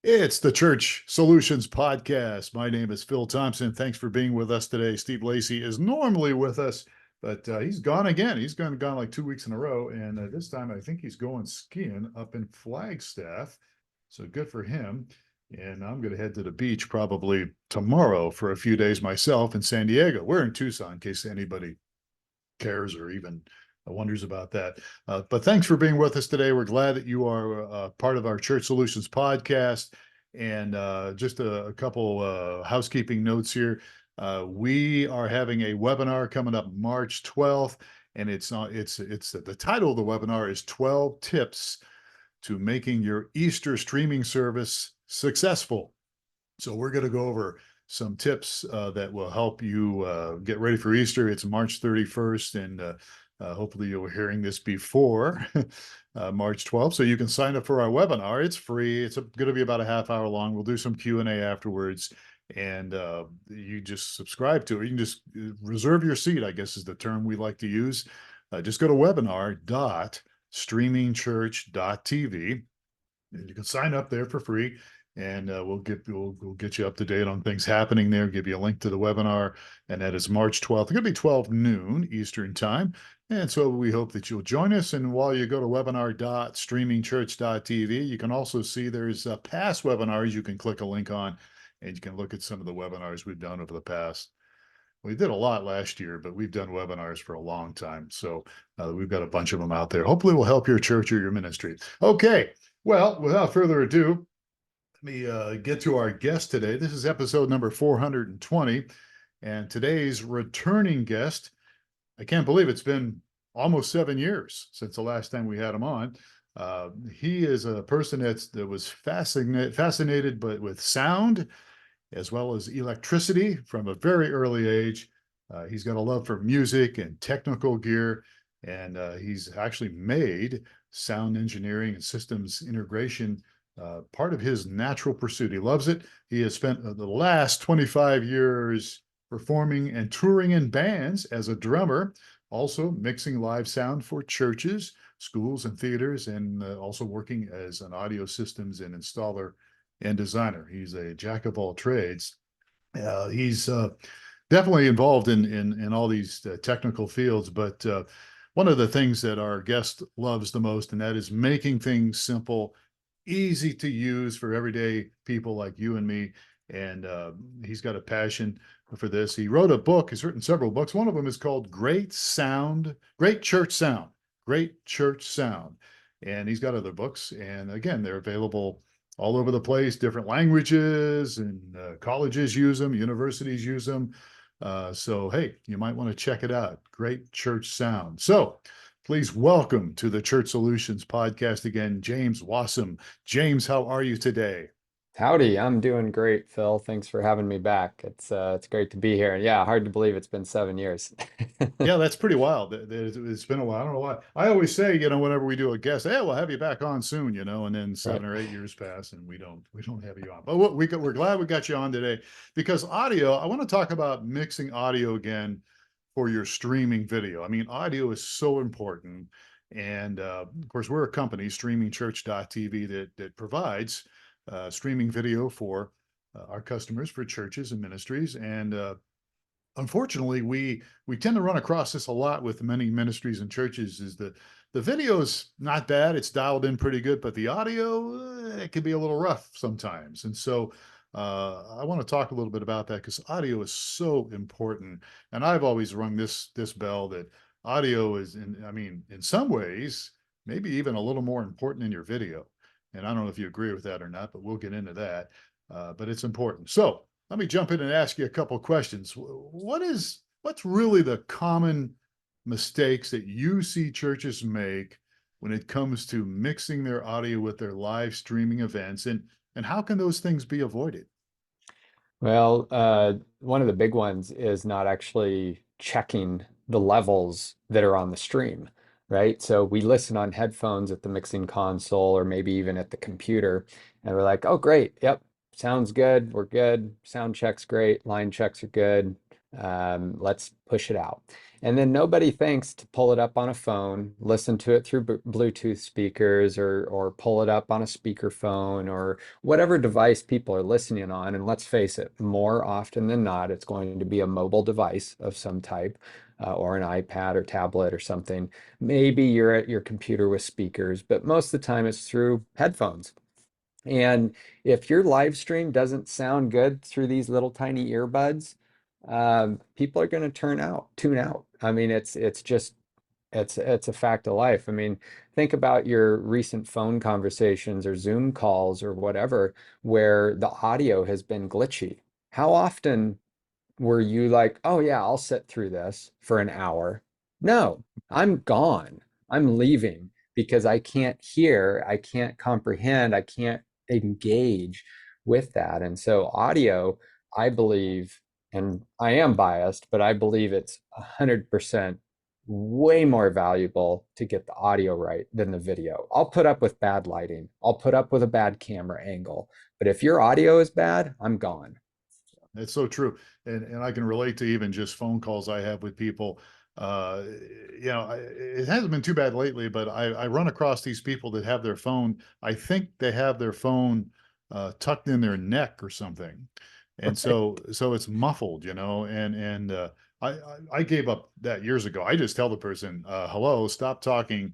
It's the Church Solutions Podcast. My name is Phil Thompson. Thanks for being with us today. Steve Lacy is normally with us, but he's gone again. He's gone like 2 weeks in a row, and this time I think he's going skiing up in Flagstaff. So good for him. And I'm going to head to the beach probably tomorrow for a few days myself in San Diego. We're in Tucson, in case anybody cares or even wonders about that. But thanks for being with us today. We're glad that you are part of our Church Solutions podcast. And just a couple housekeeping notes here. We are having a webinar coming up March 12th, and it's the title of the webinar is 12 Tips to Making Your Easter Streaming Service Successful. So we're going to go over some tips that will help you get ready for Easter. It's March 31st, and hopefully you're hearing this before March 12th. So you can sign up for our webinar. It's free. It's going to be about a half hour long. We'll do some Q&A afterwards, and you just subscribe to it. You can just reserve your seat, I guess is the term we like to use. Just go to webinar.streamingchurch.tv, and you can sign up there for free. And we'll get you up to date on things happening there, give you a link to the webinar, and that is March 12th. It's going to be 12 noon Eastern time. And so we hope that you'll join us. And while you go to webinar.streamingchurch.tv, you can also see there's past webinars you can click a link on, and you can look at some of the webinars we've done over the past. We did a lot last year, but we've done webinars for a long time. So we've got a bunch of them out there. Hopefully we'll help your church or your ministry. Okay. Well, without further ado, let me get to our guest today. This is episode number 420, and today's returning guest, I can't believe it's been almost 7 years since the last time we had him on. He is a person that was fascinated but with sound as well as electricity from a very early age. He's got a love for music and technical gear, and he's actually made sound engineering and systems integration part of his natural pursuit. He loves it. He has spent the last 25 years performing and touring in bands as a drummer, also mixing live sound for churches, schools, and theaters, and also working as an audio systems and installer and designer. He's a jack of all trades. He's definitely involved in all these technical fields, but one of the things that our guest loves the most, and that is making things simple, easy to use for everyday people like you and me. And he's got a passion for this. He wrote a book. He's written several books. One of them is called Great Church Sound, Great Church Sound. And he's got other books. And again, they're available all over the place, different languages, and colleges use them, universities use them. So, hey, you might want to check it out. Great Church Sound. So, please welcome to the Church Solutions podcast again, James Wasem. James, how are you today? Howdy, I'm doing great, Phil. Thanks for having me back. It's great to be here. And yeah, hard to believe it's been 7 years. Yeah, that's pretty wild. It's been a while. I don't know why. I always say, whenever we do a guest, hey, we'll have you back on soon, and then Right. 7 or 8 years pass and we don't have you on. But we're glad we got you on today because audio. I want to talk about mixing audio again for your streaming video. I mean, audio is so important, and of course, we're a company, streamingchurch.tv, that provides streaming video for our customers, for churches and ministries, and unfortunately, we tend to run across this a lot with many ministries and churches. Is the video is not bad; it's dialed in pretty good, but the audio it can be a little rough sometimes. And so, I want to talk a little bit about that because audio is so important. And I've always rung this bell that audio is, I mean, in some ways, maybe even a little more important in your video. And I don't know if you agree with that or not, but we'll get into that. But it's important. So let me jump in and ask you a couple of questions. What's really the common mistakes that you see churches make when it comes to mixing their audio with their live streaming events, and how can those things be avoided? Well, one of the big ones is not actually checking the levels that are on the stream, right? So we listen on headphones at the mixing console or maybe even at the computer, and we're like, oh, great. Yep. Sounds good. We're good. Sound check's great. Line checks are good. Let's push it out. And then nobody thinks to pull it up on a phone, listen to it through Bluetooth speakers, or pull it up on a speakerphone or whatever device people are listening on. And let's face it, more often than not, it's going to be a mobile device of some type, or an iPad or tablet or something. Maybe you're at your computer with speakers, but most of the time it's through headphones. And if your live stream doesn't sound good through these little tiny earbuds, people are going to tune out. I mean, it's just it's a fact of life. I mean, think about your recent phone conversations or Zoom calls or whatever, where the audio has been glitchy. How often were you like, oh yeah, I'll sit through this for an hour? No, I'm gone. I'm leaving because I can't hear, I can't comprehend, I can't engage with that. And so audio, I believe, and I am biased, but I believe it's 100% way more valuable to get the audio right than the video. I'll put up with bad lighting. I'll put up with a bad camera angle. But if your audio is bad, I'm gone. It's so true. And I can relate to even just phone calls I have with people. Uh, it hasn't been too bad lately, but I run across these people that have their phone. I think they have their phone tucked in their neck or something. And so it's muffled, and I gave up that years ago. I just tell the person, hello, stop talking.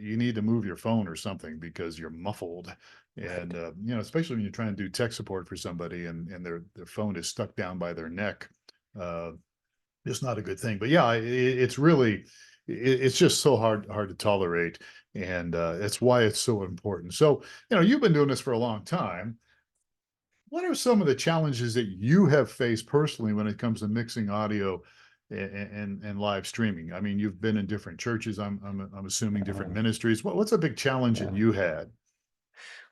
You need to move your phone or something because you're muffled. Right. And especially when you're trying to do tech support for somebody and their phone is stuck down by their neck, uh, it's not a good thing. But yeah, it's really it's just so hard to tolerate, and that's why it's so important. So you've been doing this for a long time. What are some of the challenges that you have faced personally when it comes to mixing audio and live streaming? I mean, you've been in different churches. I'm assuming different Uh, ministries. What's a big challenge that yeah. you had?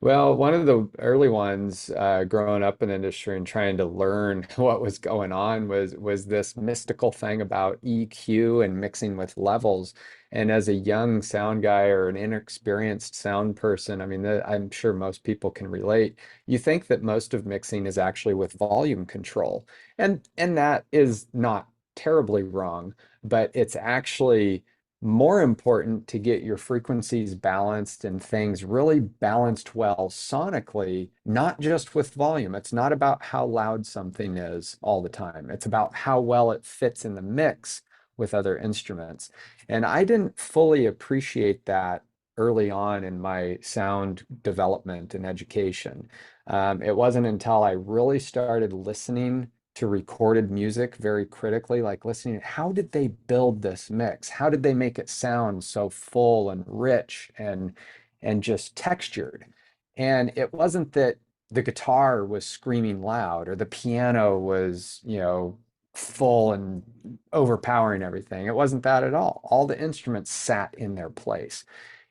Well, one of the early ones, growing up in the industry and trying to learn what was going on was this mystical thing about EQ and mixing with levels. And as a young sound guy or an inexperienced sound person, I mean, I'm sure most people can relate. You think that most of mixing is actually with volume control, and that is not terribly wrong, but it's actually more important to get your frequencies balanced and things really balanced well sonically, not just with volume. It's not about how loud something is all the time. It's about how well it fits in the mix with other instruments. And I didn't fully appreciate that early on in my sound development and education. It wasn't until I really started listening to recorded music very critically, like listening, how did they build this mix? How did they make it sound so full and rich and just textured? And it wasn't that the guitar was screaming loud or the piano was, full and overpowering everything. It wasn't that at all. All the instruments sat in their place.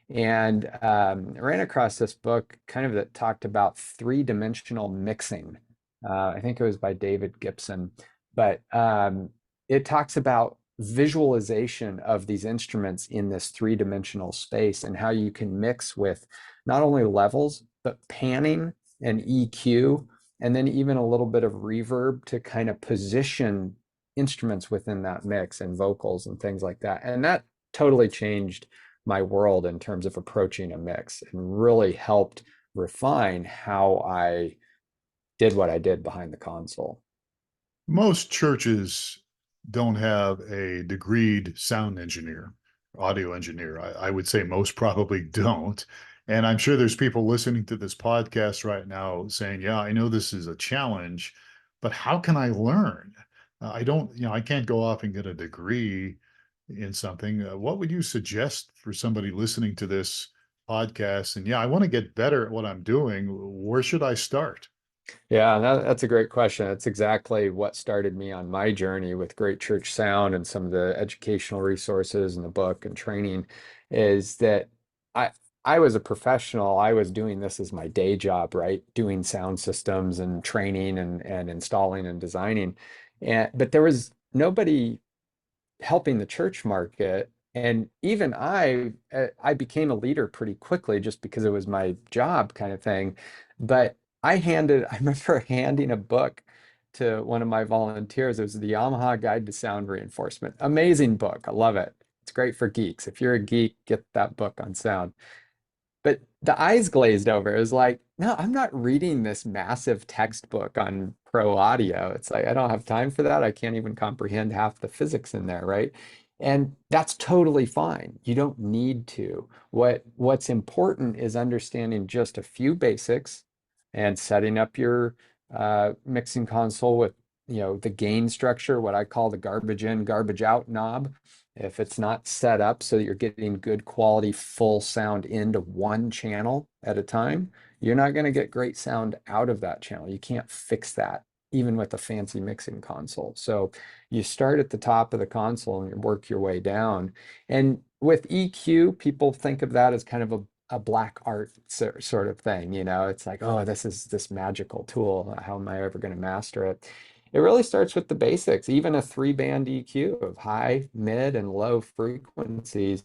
And I ran across this book kind of that talked about three-dimensional mixing. I think it was by David Gibson, but it talks about visualization of these instruments in this three-dimensional space and how you can mix with not only levels, but panning and EQ, and then even a little bit of reverb to kind of position instruments within that mix and vocals and things like that. And that totally changed my world in terms of approaching a mix and really helped refine how I did what I did behind the console. Most churches don't have a degreed sound engineer, audio engineer. I would say most probably don't. And I'm sure there's people listening to this podcast right now saying, yeah, I know this is a challenge, but how can I learn? I don't, I can't go off and get a degree in something. What would you suggest for somebody listening to this podcast? And yeah, I want to get better at what I'm doing. Where should I start? Yeah, that's a great question. That's exactly what started me on my journey with Great Church Sound and some of the educational resources and the book and training is that I I was a professional. I was doing this as my day job, right? Doing sound systems and training and installing and designing. And but there was nobody helping the church market. And even I became a leader pretty quickly just because it was my job kind of thing. But I remember handing a book to one of my volunteers. It was the Yamaha Guide to Sound Reinforcement. Amazing book. I love it. It's great for geeks. If you're a geek, get that book on sound. But the eyes glazed over. It was like, no, I'm not reading this massive textbook on pro audio. It's like, I don't have time for that. I can't even comprehend half the physics in there, right? And that's totally fine. You don't need to. What's important is understanding just a few basics and setting up your mixing console with, the gain structure, what I call the garbage in, garbage out knob. If it's not set up so that you're getting good quality full sound into one channel at a time, you're not going to get great sound out of that channel. You can't fix that even with a fancy mixing console. So you start at the top of the console and you work your way down. And with EQ, people think of that as kind of a black art sort of thing. It's like, oh, this is this magical tool. How am I ever going to master it? It really starts with the basics. Even a three-band EQ of high, mid, and low frequencies,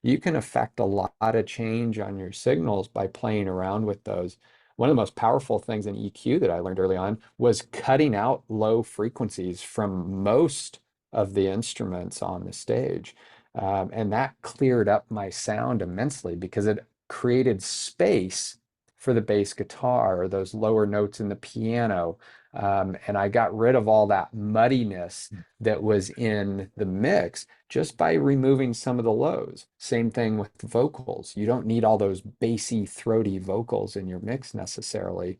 you can affect a lot of change on your signals by playing around with those. One of the most powerful things in EQ that I learned early on was cutting out low frequencies from most of the instruments on the stage. And that cleared up my sound immensely because it created space for the bass guitar or those lower notes in the piano. And I got rid of all that muddiness that was in the mix just by removing some of the lows. Same thing with vocals. You don't need all those bassy, throaty vocals in your mix necessarily,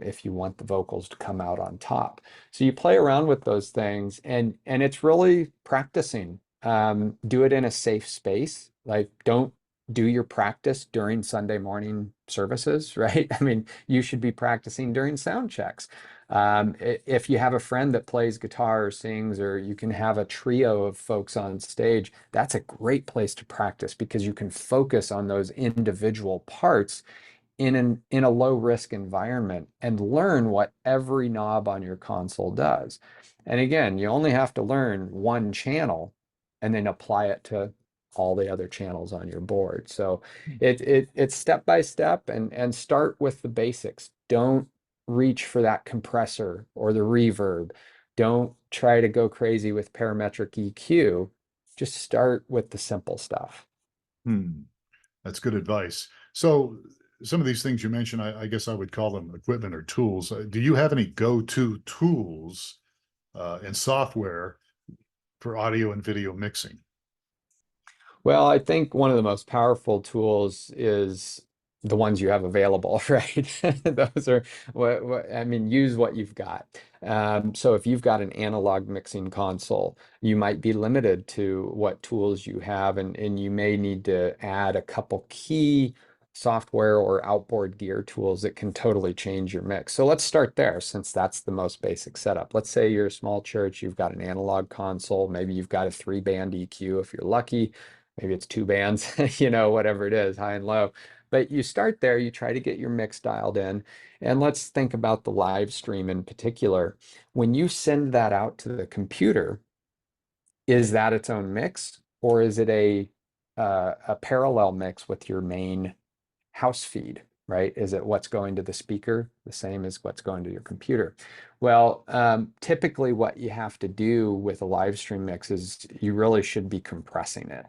if you want the vocals to come out on top. So you play around with those things, and it's really practicing. Do it in a safe space. Like, don't do your practice during Sunday morning services, right? I mean, you should be practicing during sound checks. If you have a friend that plays guitar or sings, or you can have a trio of folks on stage, that's a great place to practice because you can focus on those individual parts in a low risk environment and learn what every knob on your console does. And again, you only have to learn one channel and then apply it to all the other channels on your board. So it's step by step, and start with the basics. Don't reach for that compressor or the reverb. Don't try to go crazy with parametric EQ. Just start with the simple stuff. Hmm. That's good advice. So some of these things you mentioned, I guess I would call them equipment or tools. Do you have any go-to tools and software for audio and video mixing? Well, I think one of the most powerful tools is the ones you have available, right? Those are I mean, use what you've got. So if you've got an analog mixing console, you might be limited to what tools you have, and you may need to add a couple key software or outboard gear tools that can totally change your mix. So let's start there, since that's the most basic setup. Let's say you're a small church, you've got an analog console, maybe you've got a three-band EQ if you're lucky. Maybe it's two bands, whatever it is, high and low. But you start there, you try to get your mix dialed in. And let's think about the live stream in particular. When you send that out to the computer, is that its own mix, or is it a parallel mix with your main house feed, right? Is it what's going to the speaker the same as what's going to your computer? Well, typically what you have to do with a live stream mix is you really should be compressing it.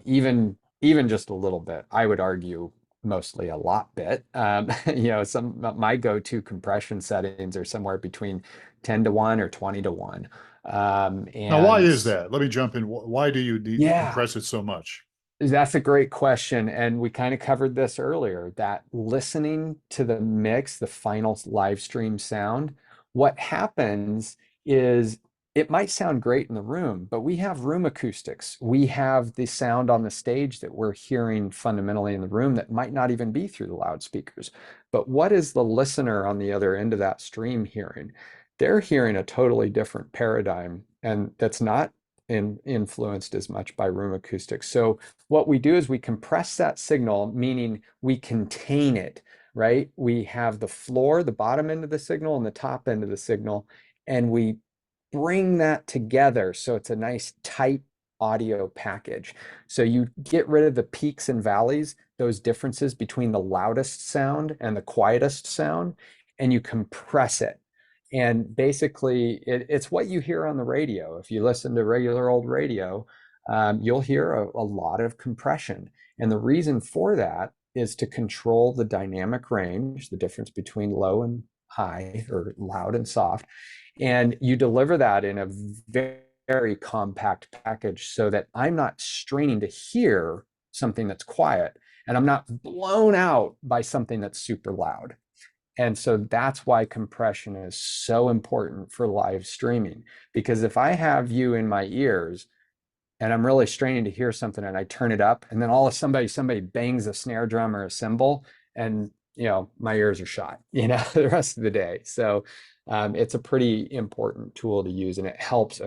Even just a little bit. I would argue mostly a lot bit. Some my go-to compression settings are somewhere between 10 to 1 or 20 to 1. Now, why And is that? Let me jump in. Why do you need to yeah, compress it so much? that's a great question. And we kind of covered this earlier, that listening to the mix, the final live stream sound, what happens is it might sound great in the room, but we have room acoustics. We have the sound on the stage that we're hearing fundamentally in the room that might not even be through the loudspeakers. But what is the listener on the other end of that stream hearing? They're hearing a totally different paradigm, and that's not influenced as much by room acoustics. So what we do is we compress that signal, meaning we contain it, right? We have the floor, the bottom end of the signal, and the top end of the signal, and we bring that together so it's a nice tight audio package. So you get rid of the peaks and valleys, those differences between the loudest sound and the quietest sound, and you compress it. And basically, it's what you hear on the radio. If you listen to regular old radio, you'll hear a lot of compression. And the reason for that is to control the dynamic range, the difference between low and high or loud and soft. And you deliver that in a very compact package so that I'm not straining to hear something that's quiet and I'm not blown out by something that's super loud. And so that's why compression is so important for live streaming. Because if I have you in my ears and I'm really straining to hear something and I turn it up, and then all of somebody bangs a snare drum or a cymbal, and my ears are shot, the rest of the day. So it's a pretty important tool to use, and it helps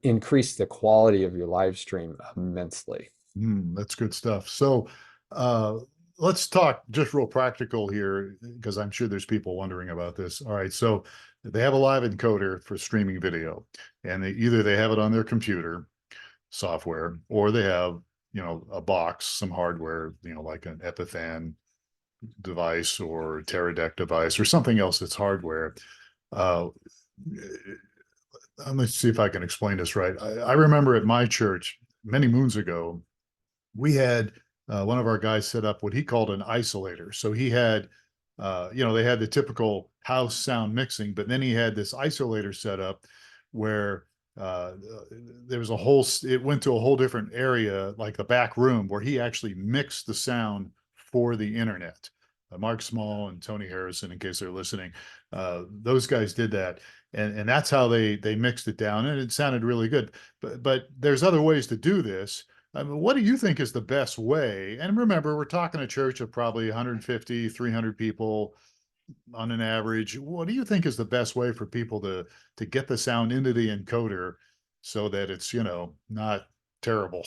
increase the quality of your live stream immensely. That's good stuff. So uh, let's talk just real practical here, because I'm sure there's people wondering about this. All right, so they have a live encoder for streaming video, and either they have it on their computer software, or they have, a box, some hardware, like an Epithan device or Teradek device or something else that's hardware. Uh, let's see if I can explain this right. I remember at my church many moons ago, we had one of our guys set up what he called an isolator. So he had, they had the typical house sound mixing, but then he had this isolator set up where uh, there was it went to a whole different area, like the back room, where he actually mixed the sound for the internet. Mark Small and Tony Harrison, in case they're listening, those guys did that, and that's how they mixed it down, and it sounded really good. But there's other ways to do this. I mean, what do you think is the best way? And remember, we're talking a church of probably 150, 300 people on an average. What do you think is the best way for people to get the sound into the encoder so that it's, not terrible,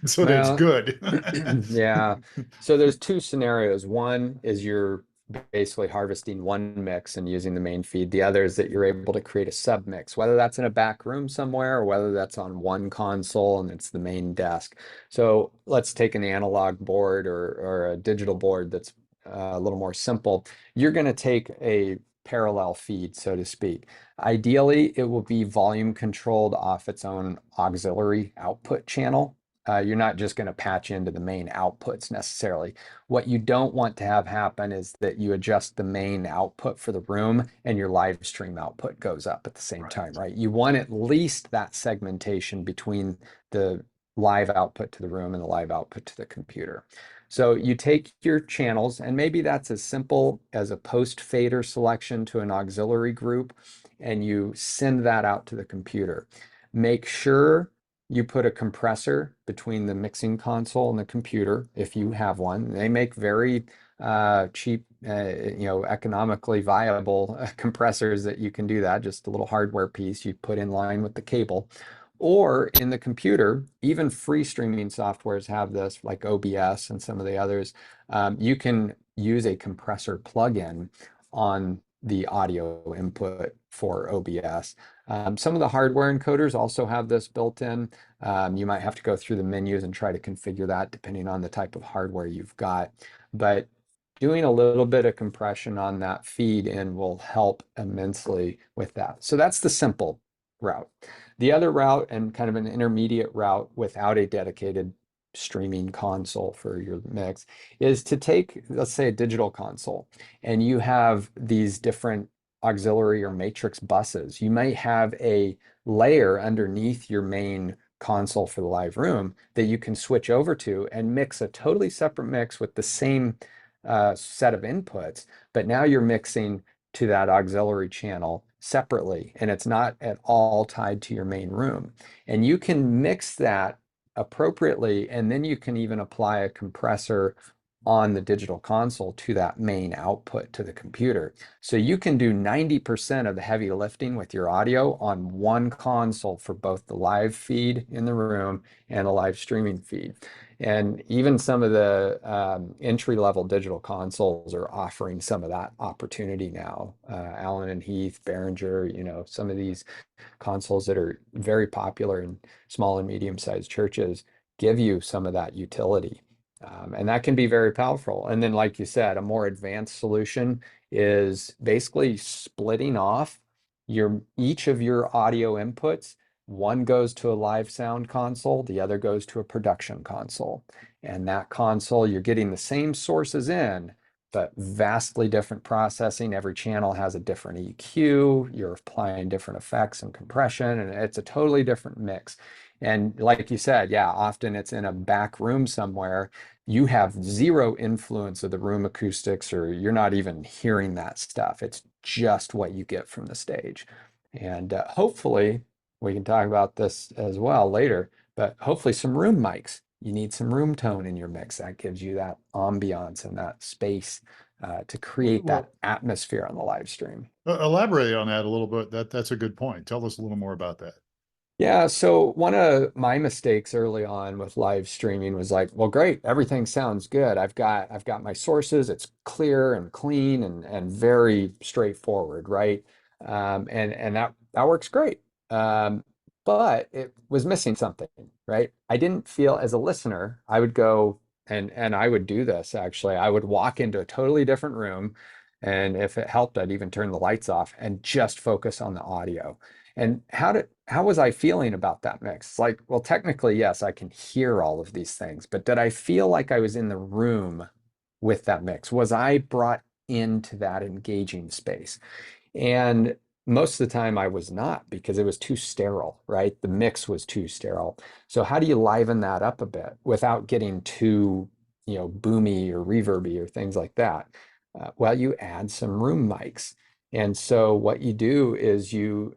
so that it's Well, good? yeah. So there's two scenarios. One is you're basically harvesting one mix and using the main feed. The other is that you're able to create a sub mix, whether that's in a back room somewhere or whether that's on one console and it's the main desk. So let's take an analog board or a digital board that's a little more simple. You're going to take a parallel feed, so to speak. Ideally, it will be volume controlled off its own auxiliary output channel. You're not just going to patch into the main outputs necessarily. What you don't want to have happen is that you adjust the main output for the room and your live stream output goes up at the same time, right? You want at least that segmentation between the live output to the room and the live output to the computer. So you take your channels, and maybe that's as simple as a post fader selection to an auxiliary group, and you send that out to the computer. Make sure you put a compressor between the mixing console and the computer if you have one. They make very cheap, economically viable compressors that you can do that. Just a little hardware piece you put in line with the cable. Or in the computer, even free streaming softwares have this, like OBS and some of the others. You can use a compressor plugin on the audio input for OBS. Some of the hardware encoders also have this built in. You might have to go through the menus and try to configure that depending on the type of hardware you've got. But doing a little bit of compression on that feed in will help immensely with that. So that's the simple route. The other route, and kind of an intermediate route without a dedicated streaming console for your mix, is to take, let's say, a digital console, and you have these different auxiliary or matrix buses. You might have a layer underneath your main console for the live room that you can switch over to and mix a totally separate mix with the same set of inputs, but now you're mixing to that auxiliary channel separately, and it's not at all tied to your main room. And you can mix that appropriately, and then you can even apply a compressor on the digital console to that main output to the computer. So you can do 90% of the heavy lifting with your audio on one console for both the live feed in the room and the live streaming feed. And even some of the entry-level digital consoles are offering some of that opportunity now. Allen and Heath, Behringer, some of these consoles that are very popular in small and medium-sized churches give you some of that utility. And that can be very powerful. And then, like you said, a more advanced solution is basically splitting off each of your audio inputs. One goes to a live sound console, the other goes to a production console. And that console, you're getting the same sources in, but vastly different processing. Every channel has a different EQ. You're applying different effects and compression, and it's a totally different mix. And like you said, yeah, often it's in a back room somewhere. You have zero influence of the room acoustics, or you're not even hearing that stuff. It's just what you get from the stage. And hopefully, we can talk about this as well later, but hopefully, some room mics. You need some room tone in your mix. That gives you that ambiance and that space to create that Well, atmosphere on the live stream. elaborate on that a little bit. That's a good point. Tell us a little more about that. Yeah, so one of my mistakes early on with live streaming was like, well, great, everything sounds good. I've got my sources, it's clear and clean and very straightforward, right? And that works great. But it was missing something, right? I didn't feel as a listener, I would go and I would do this actually. I would walk into a totally different room, and if it helped, I'd even turn the lights off and just focus on the audio. And how was I feeling about that mix? It's like, well, technically, yes, I can hear all of these things, but did I feel like I was in the room with that mix? Was I brought into that engaging space? And most of the time I was not, because it was too sterile, right? The mix was too sterile. So how do you liven that up a bit without getting too, boomy or reverby or things like that? Well, you add some room mics. And so what you do is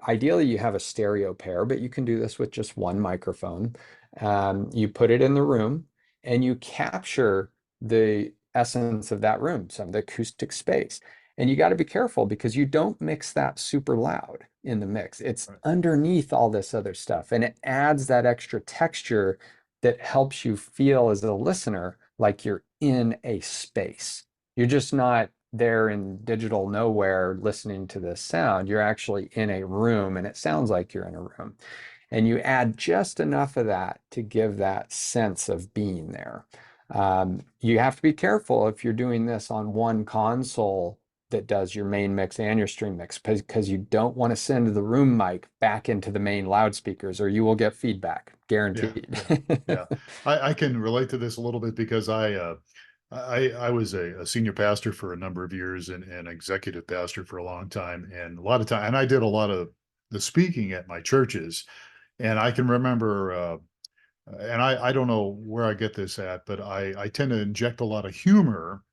ideally you have a stereo pair, but you can do this with just one microphone. You put it in the room and you capture the essence of that room, some of the acoustic space. And you got to be careful because you don't mix that super loud in the mix. It's Right. underneath all this other stuff, and it adds that extra texture that helps you feel as a listener like you're in a space. You're just not there in digital nowhere listening to this sound. You're actually in a room, and it sounds like you're in a room. And you add just enough of that to give that sense of being there. You have to be careful if you're doing this on one console that does your main mix and your stream mix, because you don't want to send the room mic back into the main loudspeakers or you will get feedback, Yeah, guaranteed. yeah, yeah. I can relate to this a little bit because I was a senior pastor for a number of years and executive pastor for a long time, and a lot of time, and I did a lot of the speaking at my churches, and I can remember, and I don't know where I get this at, but I tend to inject a lot of humor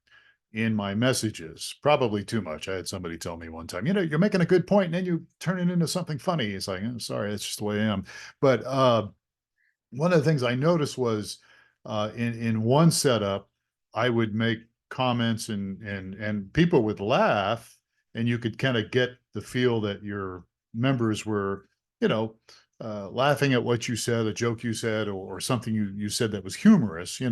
in my messages, probably too much. I had somebody tell me one time, you're making a good point, and then you turn it into something funny. It's like, I'm sorry, that's just the way I am. But one of the things I noticed was in one setup, I would make comments and people would laugh, and you could kind of get the feel that your members were, you know, laughing at what you said, a joke you said, or something you said that was humorous,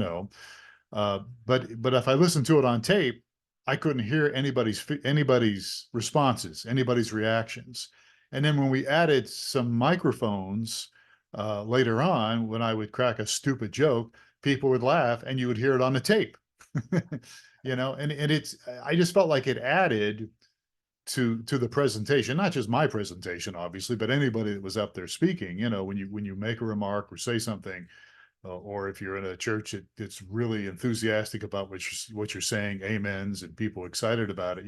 but if I listened to it on tape, I couldn't hear anybody's responses, anybody's reactions. And then when we added some microphones later on, when I would crack a stupid joke, people would laugh, and you would hear it on the tape. And it's I just felt like it added to the presentation, not just my presentation, obviously, but anybody that was up there speaking. When you make a remark or say something, or if you're in a church that's really enthusiastic about what you're saying, amens, and people excited about it.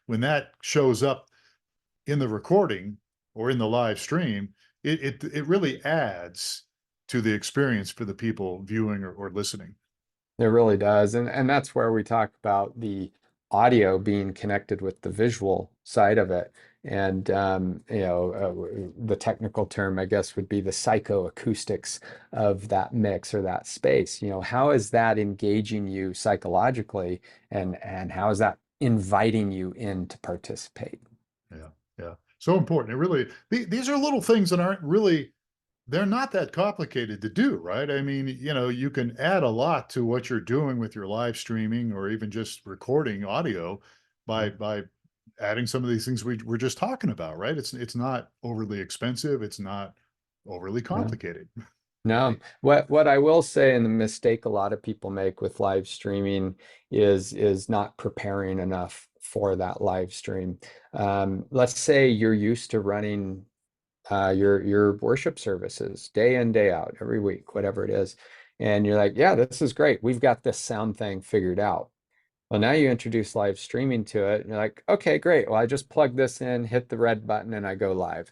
When that shows up in the recording or in the live stream, it really adds to the experience for the people viewing or listening. It really does. And that's where we talk about the audio being connected with the visual side of it. And, the technical term, I guess, would be the psychoacoustics of that mix or that space. How is that engaging you psychologically, and how is that inviting you in to participate? Yeah, yeah, so important. It really these are little things that aren't really, they're not that complicated to do, right? I mean, you can add a lot to what you're doing with your live streaming or even just recording audio by adding some of these things we're just talking about, right? It's not overly expensive. It's not overly Yeah. complicated. No, right? what I will say, and the mistake a lot of people make with live streaming is not preparing enough for that live stream. Let's say you're used to running your worship services day in, day out, every week, whatever it is, and you're like, yeah, this is great. We've got this sound thing figured out. Well, now you introduce live streaming to it, and you're like, okay, great. Well, I just plug this in, hit the red button, and I go live.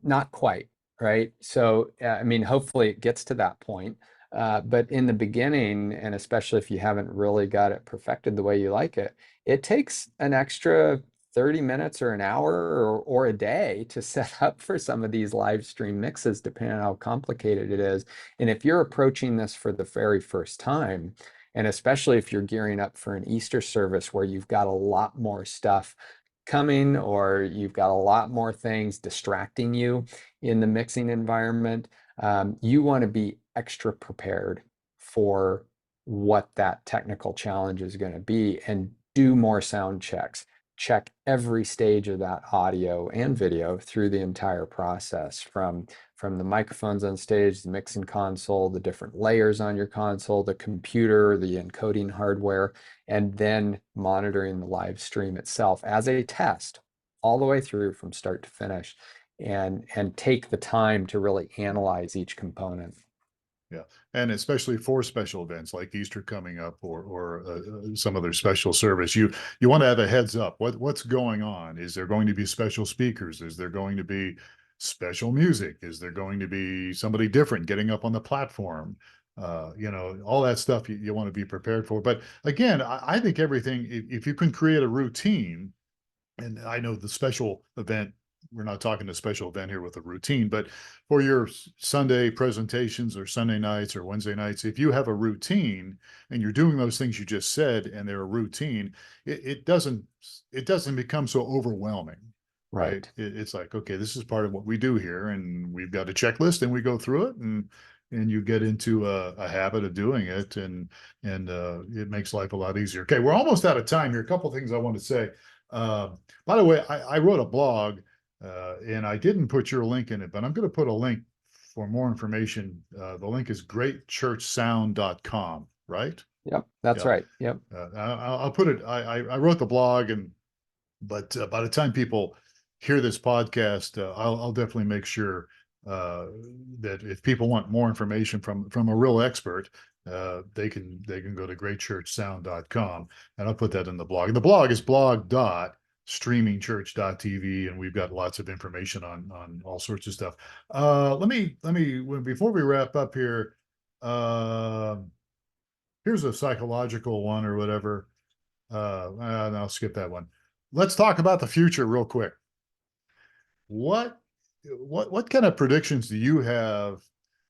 Not quite, right? So, I mean, hopefully it gets to that point. But in the beginning, and especially if you haven't really got it perfected the way you like it takes an extra 30 minutes or an hour or a day to set up for some of these live stream mixes, depending on how complicated it is. And if you're approaching this for the very first time, and especially if you're gearing up for an Easter service where you've got a lot more stuff coming or you've got a lot more things distracting you in the mixing environment, you want to be extra prepared for what that technical challenge is going to be and do more sound checks. Check every stage of that audio and video through the entire process from the microphones on stage, the mixing console, the different layers on your console, the computer, the encoding hardware, and then monitoring the live stream itself as a test all the way through from start to finish and take the time to really analyze each component. Yeah, and especially for special events like Easter coming up, or some other special service, you want to have a heads up. What's going on? Is there going to be special speakers? Is there going to be special music? Is there going to be somebody different getting up on the platform? All that stuff you want to be prepared for. But again, I think everything, if you can create a routine, and I know the special event, we're not talking a special event here with a routine, but for your Sunday presentations or Sunday nights or Wednesday nights, if you have a routine and you're doing those things you just said and they're a routine, it doesn't become so overwhelming, right? Right. It's like, okay, this is part of what we do here, and we've got a checklist, and we go through it, and you get into a habit of doing it, and it makes life a lot easier. Okay, we're almost out of time here. A couple things I want to say. Uh, by the way, I wrote a blog, and I didn't put your link in it, but I'm going to put a link for more information. The link is greatchurchsound.com, right? Yep, that's Yeah. right. Yep. I'll put it. I wrote the blog, but by the time people hear this podcast, I'll definitely make sure uh, that if people want more information from a real expert, they can go to greatchurchsound.com, and I'll put that in the blog. And the blog is blog.streamingchurch.tv, and we've got lots of information on all sorts of stuff. Before we wrap up here, uh, here's a psychological one or whatever. And I'll skip that one. Let's talk about the future real quick. What what kind of predictions do you have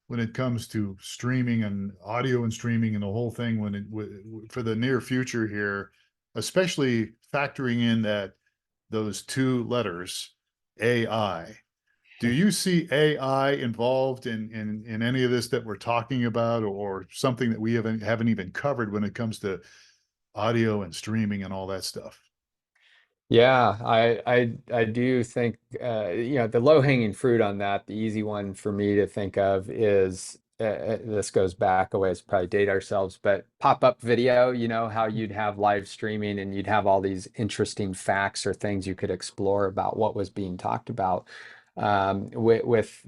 when it comes to streaming and audio and streaming and the whole thing for the near future here, especially factoring in that those two letters, AI? Do you see AI involved in any of this that we're talking about, or something that we haven't even covered when it comes to audio and streaming and all that stuff? Yeah, I do think the low-hanging fruit on that, the easy one for me to think of is this goes back a ways, probably date ourselves, but pop-up video, how you'd have live streaming and you'd have all these interesting facts or things you could explore about what was being talked about. With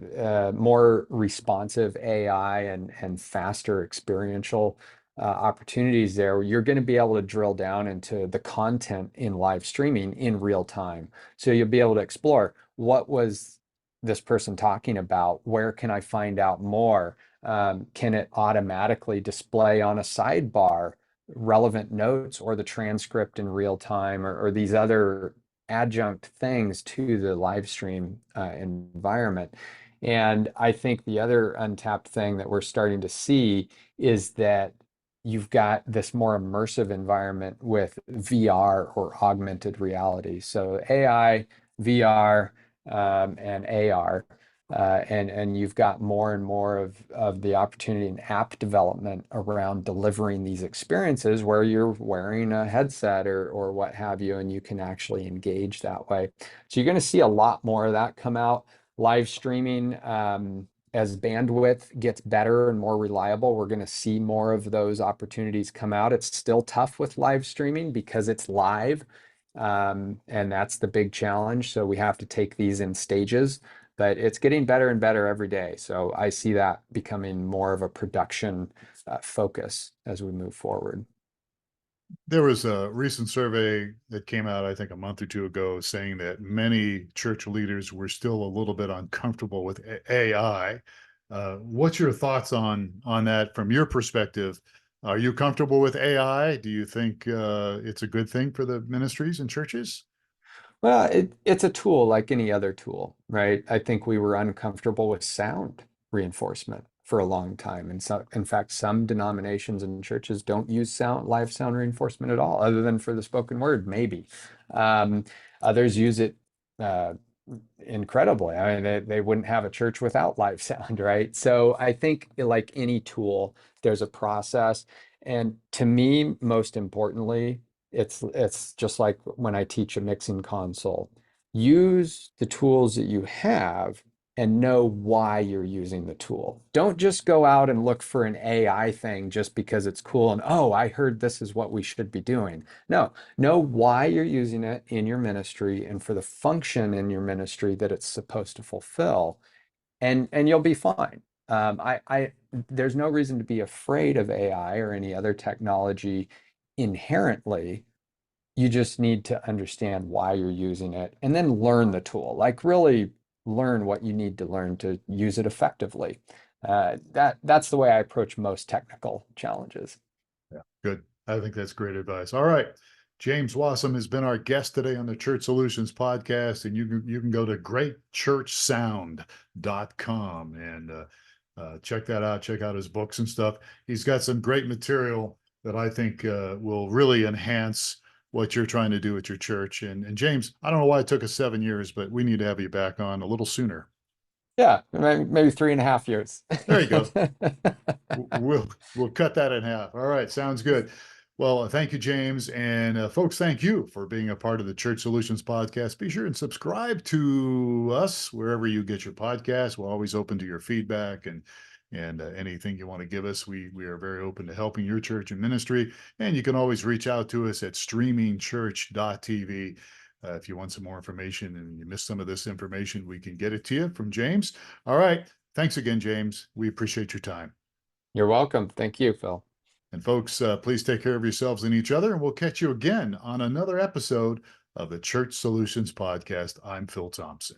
more responsive AI and faster experiential opportunities there, you're going to be able to drill down into the content in live streaming in real time. So you'll be able to explore what was this person talking about? Where can I find out more? Can it automatically display on a sidebar relevant notes or the transcript in real time or these other adjunct things to the live stream environment? And I think the other untapped thing that we're starting to see is that you've got this more immersive environment with VR or augmented reality. So AI, VR, and AR. And you've got more and more of the opportunity in app development around delivering these experiences where you're wearing a headset or what have you, and you can actually engage that way. So you're going to see a lot more of that come out. Live streaming, as bandwidth gets better and more reliable, we're going to see more of those opportunities come out. It's still tough with live streaming because it's live, and that's the big challenge. So we have to take these in stages, but it's getting better and better every day. So I see that becoming more of a production focus as we move forward. There was a recent survey that came out, I think, a month or two ago, saying that many church leaders were still a little bit uncomfortable with AI. What's your thoughts on that from your perspective? Are you comfortable with AI? Do you think it's a good thing for the ministries and churches? Well, it's a tool like any other tool, right? I think we were uncomfortable with sound reinforcement for a long time. And so, in fact, some denominations and churches don't use live sound reinforcement at all, other than for the spoken word, maybe. Um, Others use it uh, incredibly. I mean, they wouldn't have a church without live sound, right? So I think like any tool, there's a process. And to me, most importantly, it's just like when I teach a mixing console. Use the tools that you have and know why you're using the tool. Don't just go out and look for an AI thing just because it's cool and oh, I heard this is what we should be doing. No, know why you're using it in your ministry and for the function in your ministry that it's supposed to fulfill, and you'll be fine. There's no reason to be afraid of AI or any other technology inherently. You just need to understand why you're using it and then learn the tool. Like really learn what you need to learn to use it effectively. That's the way I approach most technical challenges. Yeah, good. I think that's great advice. All right. James Wasem has been our guest today on the Church Solutions podcast, and you can go to greatchurchsound.com and check that out. Check out his books and stuff. He's got some great material that I think will really enhance what you're trying to do at your church. And James, I don't know why it took us 7 years, but we need to have you back on a little sooner. Yeah, maybe 3.5 years. There you go. We'll cut that in half. All right, sounds good. Well, thank you, James, and folks, thank you for being a part of the Church Solutions podcast. Be sure and subscribe to us wherever you get your podcasts. We're always open to your feedback and anything you want to give us. We are very open to helping your church and ministry, and you can always reach out to us at streamingchurch.tv. If you want some more information and you missed some of this information, we can get it to you from James. All right. Thanks again, James. We appreciate your time. You're welcome. Thank you, Phil. And folks, please take care of yourselves and each other, and we'll catch you again on another episode of the Church Solutions Podcast. I'm Phil Thompson.